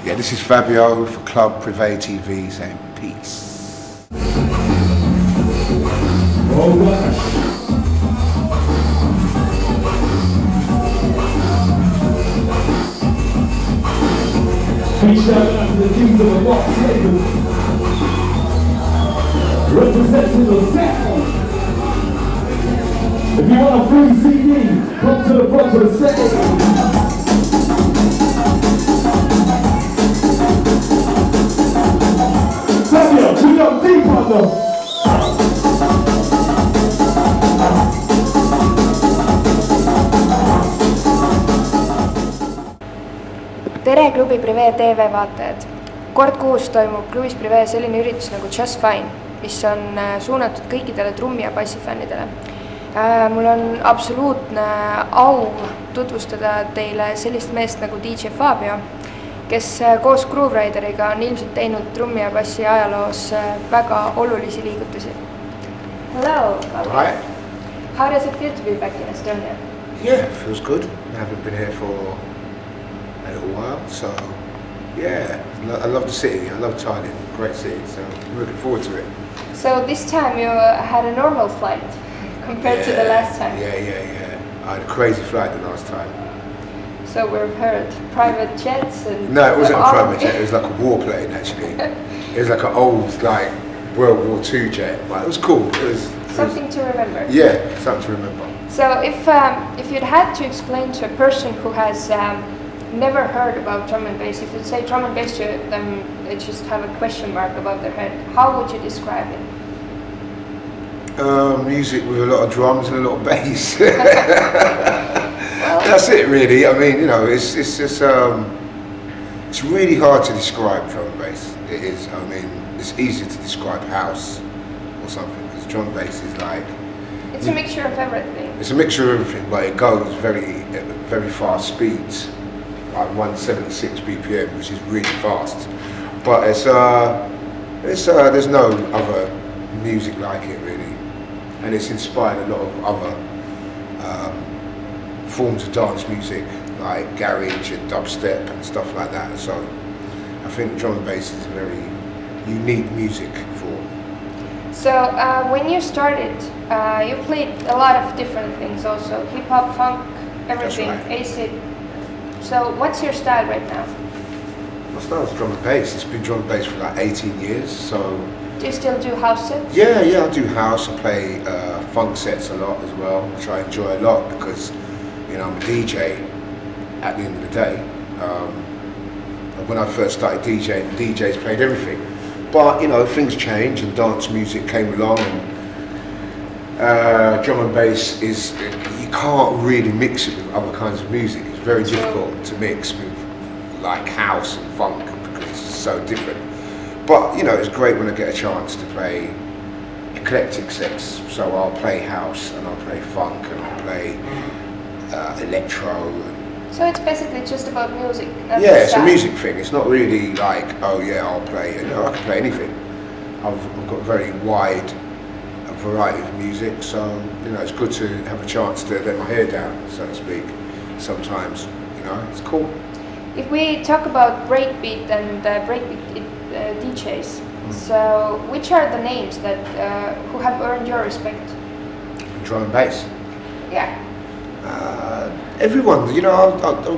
Yeah, this is Fabio for Club Prive TV saying peace. All right. Big shout out to the kings of the box label, representing the sound. If you want a free CD, come to the front of the stage. Fabio, we got deep on them. Tere klubi Prive TV vaatajad! Kord kuus toimub klubis Prive selline üritus nagu Jus'Fine, mis on suunatud kõikidele trummi- ja bassifännidele. Mul on absoluutne au tutvustada teile sellist meest nagu DJ Fabio, kes koos Groove Rideriga on ilmselt teinud trummi- ja bassi ajaloos väga olulisi liigutusi. Hello, Fabio. Hi. How does it feel to be back in Estonia? Yeah, feels good. I haven't been here for a little while, so yeah, I love the city. I love Tallinn, great city, so I'm looking forward to it. So this time you had a normal flight compared to the last time. Yeah. I had a crazy flight the last time. So we've heard private jets and... No, it wasn't a private jet, it was like a warplane actually. It was like an old World War II jet, but it was cool. It was something to remember. Yeah, something to remember. So if you'd had to explain to a person who has never heard about drum and bass, if you say drum and bass to them, they just have a question mark above their head, how would you describe it? Music with a lot of drums and a lot of bass. Well, that's it really. I mean, you know, it's just it's really hard to describe drum and bass. It is. I mean, it's easier to describe house or something, because drum and bass is like... It's a mixture of everything. It's a mixture of everything, but it goes very fast speeds. Like 176 BPM, which is really fast, but there's no other music like it really, and it's inspired a lot of other forms of dance music like garage and dubstep and stuff like that. So I think drum and bass is a very unique music form. So when you started, you played a lot of different things also, hip hop, funk, everything, That's right. acid. So what's your style right now? My style is drum and bass. It's been drum and bass for like 18 years, so... Do you still do house sets? Yeah, I do house. I play funk sets a lot as well, which I enjoy a lot because, you know, I'm a DJ at the end of the day. When I first started DJing, DJs played everything. But, you know, things change and dance music came along, and drum and bass is, you can't really mix it with other kinds of music. It's very difficult to mix with like house and funk because it's so different. But you know, it's great when I get a chance to play eclectic sets. So I'll play house and I'll play funk and I'll play electro. So it's basically just about music. Yeah, it's a music thing. It's not really like, oh yeah, I'll play. You know, I can play anything. I've got a very wide variety of music, so you know, it's good to have a chance to let my hair down, so to speak. Sometimes, you know, it's cool. If we talk about breakbeat and breakbeat DJs, so which are the names that who have earned your respect? Drum and bass. Yeah. Everyone, you know, I've got a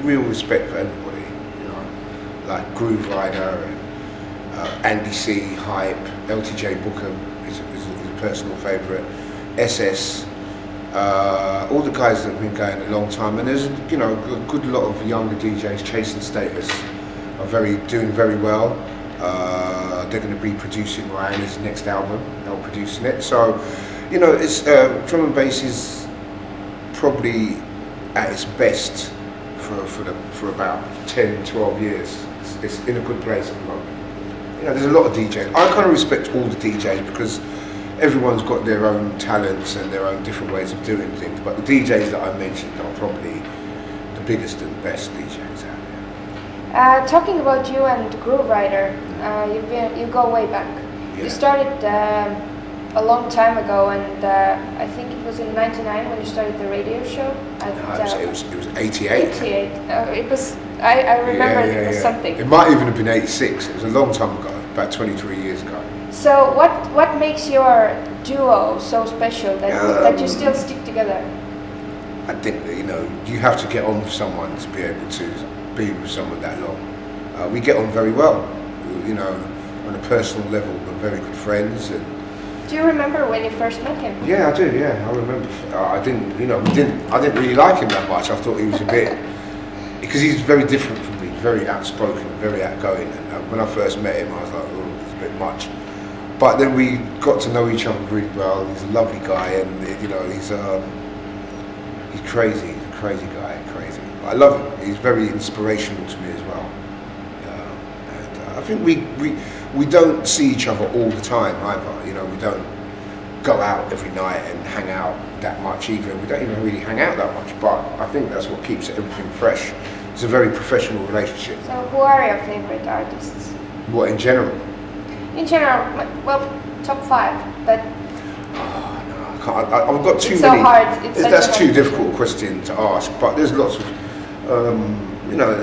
real respect for everybody. You know, like Groove Rider and Andy C, Hype, LTJ Bookham is a personal favourite. SS. All the guys that have been going a long time, and there's, you know, a good lot of younger DJs chasing status, are doing very well. They're going to be producing Ryan's next album, they're producing it. So, you know, it's drum and bass is probably at its best for about 10, 12 years. It's in a good place at the moment. You know, there's a lot of DJs. I kind of respect all the DJs because everyone's got their own talents and their own different ways of doing things, but the DJs that I mentioned are probably the biggest and best DJs out there. Talking about you and Groove Rider, you go way back. Yeah. You started a long time ago, and I think it was in '99 when you started the radio show. It was 88. 88. It was I remember it was something. It might even have been 86. It was a long time ago, about 23 years ago. So what makes your duo so special that you still stick together? I think that, you know, you have to get on with someone to be able to be with someone that long. We get on very well, you know, on a personal level. We're very good friends. And do you remember when you first met him? yeah, I do. Yeah, I remember. I didn't really like him that much. I thought he was a bit, because he's very different from me. Very outspoken, very outgoing. And when I first met him, I was like, oh, it's a bit much. But then we got to know each other really well. He's a lovely guy, and you know, he's crazy. He's a crazy guy, crazy. But I love him. He's very inspirational to me as well. And I think we don't see each other all the time either. You know, we don't go out every night and hang out that much either. We don't even really hang out that much. But I think that's what keeps everything fresh. It's a very professional relationship. So who are your favorite artists? What, in general? In general, well, top 5, but... Oh, no, I can't. I've got too it's many. So hard. That's too difficult a question to ask, but there's lots of, you know,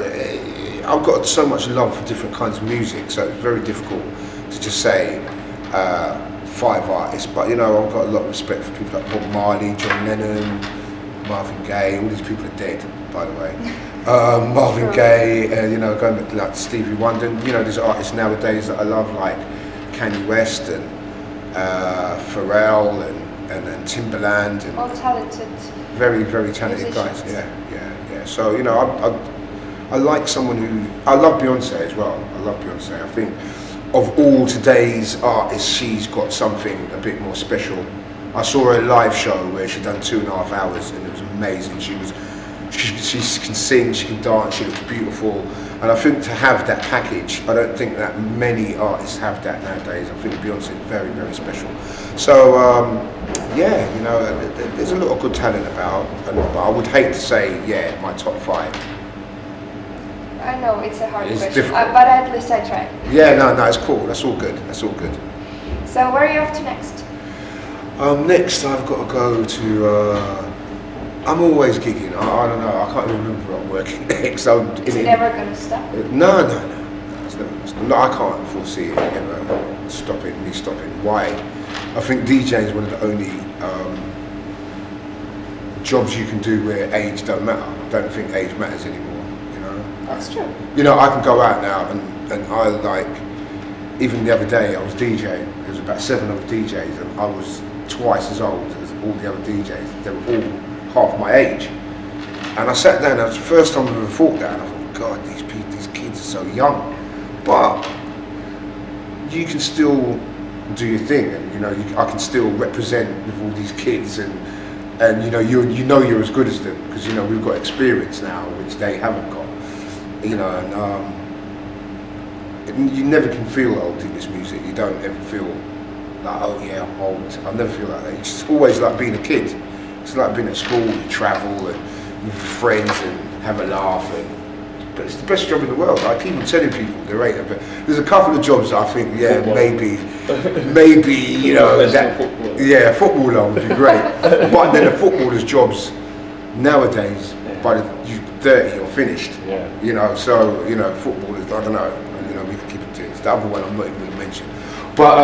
I've got so much love for different kinds of music, so it's very difficult to just say 5 artists, but you know, I've got a lot of respect for people like Bob Marley, John Lennon, Marvin Gaye. All these people are dead, by the way. Marvin Gaye, you know, going back to like Stevie Wonder. You know, there's artists nowadays that I love, like Kanye West and Pharrell and Timberland. And all talented. Very, very talented guys. Yeah. So you know, I like someone who, I love Beyonce as well. I love Beyonce. I think of all today's artists, she's got something a bit more special. I saw her live show where she'd done 2.5 hours, and it was amazing. She can sing, she can dance, she looks beautiful, and I think to have that package, I don't think that many artists have that nowadays. I think Beyonce is very, very special. So yeah, you know, there's a lot of good talent about, but I would hate to say, yeah, my top 5. I know it's a hard question, difficult. But at least I tried. Yeah, no, it's cool. That's all good. That's all good. So where are you off to next? Next, I've got to go to. I'm always gigging. I don't know. I can't even remember where I'm working next. Is it ever going to stop? No. It's never gonna stop. No, I can't foresee it ever stopping. Why? I think DJ is one of the only jobs you can do where age don't matter. I don't think age matters anymore. You know. That's true. You know, I can go out now and I like. Even the other day, I was DJing. There was about 7 other DJs, and I was twice as old as all the other DJs. They were all half my age. And I sat down, that was the first time I ever thought that, and I thought, God, these kids are so young. But you can still do your thing, and you know, I can still represent with all these kids, and you know, you're as good as them, because you know, we've got experience now, which they haven't got. You know, and you never can feel old in this music. You don't ever feel like, oh yeah, I'm old. I never feel like that. It's always like being a kid. It's like being at school, you travel and with friends and have a laugh, but it's the best job in the world. I keep on telling people they rate it, but there's a couple of jobs that I think, yeah, maybe, you know, footballer would be great. But then the footballer's jobs nowadays, by the you're 30, you're finished. Yeah. You know, so you know, footballers, I don't know. You know, we can keep it to it. The other one I'm not even going to mention. But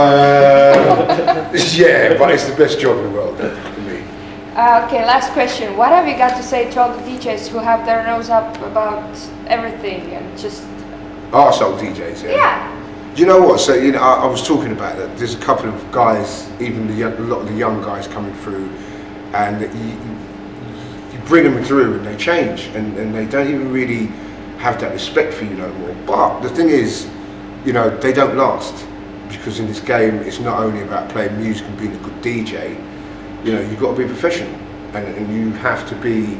yeah, but it's the best job in the world for me. Okay, last question. What have you got to say to all the DJs who have their nose up about everything and just... Arsehole DJs, yeah? Yeah. Do you know what? So, you know, I was talking about that. There's a couple of guys, even a lot of the young guys coming through, and you bring them through and they change, and they don't even really have that respect for you no more. But the thing is, you know, they don't last, because in this game, it's not only about playing music and being a good DJ. You know, you've got to be a professional, and you have to be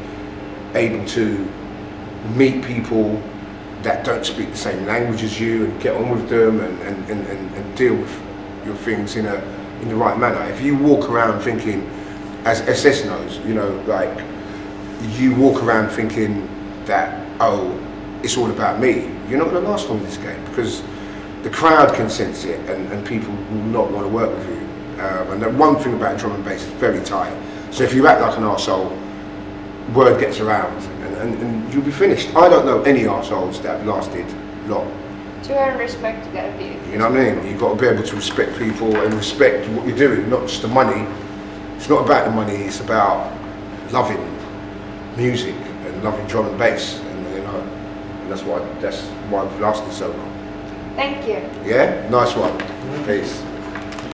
able to meet people that don't speak the same language as you and get on with them and deal with your things in the right manner. If you walk around thinking, as SS knows, you know, like, you walk around thinking that, oh, it's all about me, you're not going to last long in this game, because the crowd can sense it, and people will not want to work with you. And the one thing about drum and bass is very tight. So if you act like an arsehole, word gets around, and you'll be finished. I don't know any arseholes that have lasted long. To earn respect, you gotta be. You know what I mean? You've got to be able to respect people and respect what you're doing, not just the money. It's not about the money, it's about loving music and loving drum and bass, and you know, and that's why I've lasted so long. Thank you. Yeah? Nice one. Peace.